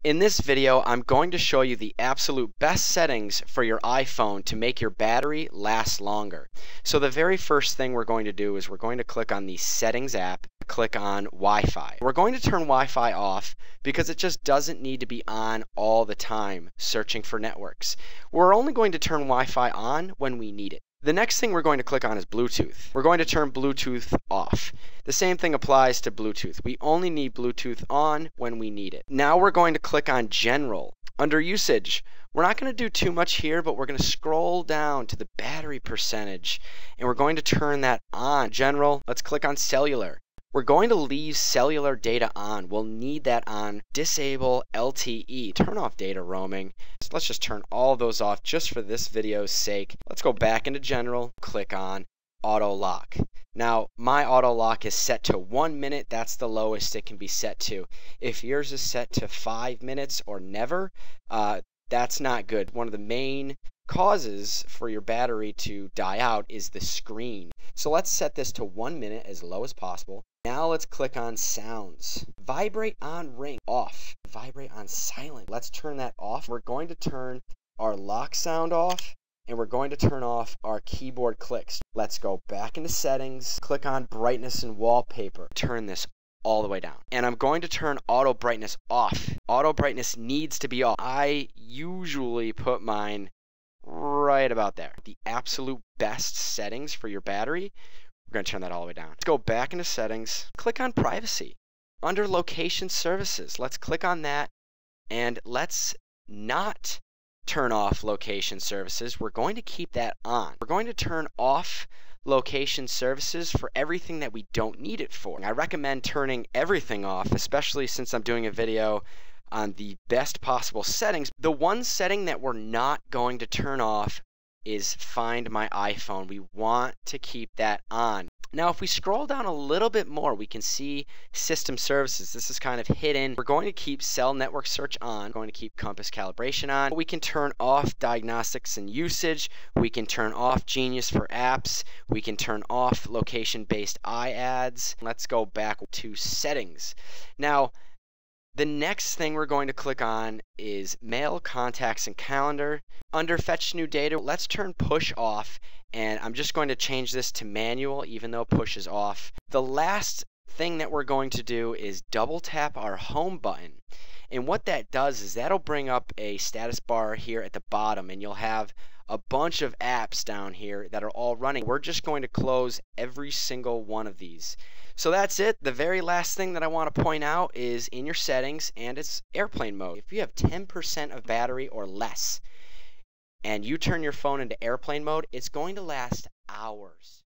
In this video, I'm going to show you the absolute best settings for your iPhone to make your battery last longer. So the very first thing we're going to do is we're going to click on the Settings app, click on Wi-Fi. We're going to turn Wi-Fi off because it just doesn't need to be on all the time searching for networks. We're only going to turn Wi-Fi on when we need it. The next thing we're going to click on is Bluetooth. We're going to turn Bluetooth off. The same thing applies to Bluetooth. We only need Bluetooth on when we need it. Now we're going to click on General. Under Usage, we're not going to do too much here, but we're going to scroll down to the battery percentage, and we're going to turn that on. General, let's click on Cellular. We're going to leave cellular data on. We'll need that on. Disable LTE. Turn off data roaming. Let's just turn all of those off just for this video's sake. Let's go back into General, click on Auto Lock. Now, my auto lock is set to 1 minute. That's the lowest it can be set to. If yours is set to 5 minutes or never, that's not good. One of the main causes for your battery to die out is the screen. So let's set this to 1 minute as low as possible. Now let's click on Sounds. Vibrate on ring, off. Vibrate on silent. Let's turn that off. We're going to turn our lock sound off, and we're going to turn off our keyboard clicks. Let's go back into Settings, click on Brightness and Wallpaper. Turn this all the way down. And I'm going to turn Auto Brightness off. Auto Brightness needs to be off. I usually put mine right about there. The absolute best settings for your battery, we're going to turn that all the way down. Let's go back into Settings, click on Privacy. Under Location Services, let's click on that, and let's not turn off Location Services. We're going to keep that on. We're going to turn off Location Services for everything that we don't need it for. I recommend turning everything off, especially since I'm doing a video on the best possible settings. The one setting that we're not going to turn off is Find My iPhone. We want to keep that on. Now, if we scroll down a little bit more, we can see System Services. This is kind of hidden. We're going to keep Cell Network Search on. We're going to keep Compass Calibration on. We can turn off Diagnostics and Usage. We can turn off Genius for apps. We can turn off Location-Based iAds. Let's go back to Settings. Now, the next thing we're going to click on is Mail, Contacts, and Calendar. Under Fetch New Data, let's turn Push off, and I'm just going to change this to Manual even though Push is off. The last thing that we're going to do is double tap our Home button. And what that does is that'll bring up a status bar here at the bottom, and you'll have a bunch of apps down here that are all running. We're just going to close every single one of these. So that's it. The very last thing that I want to point out is in your settings, and it's airplane mode. If you have 10% of battery or less and you turn your phone into airplane mode, it's going to last hours.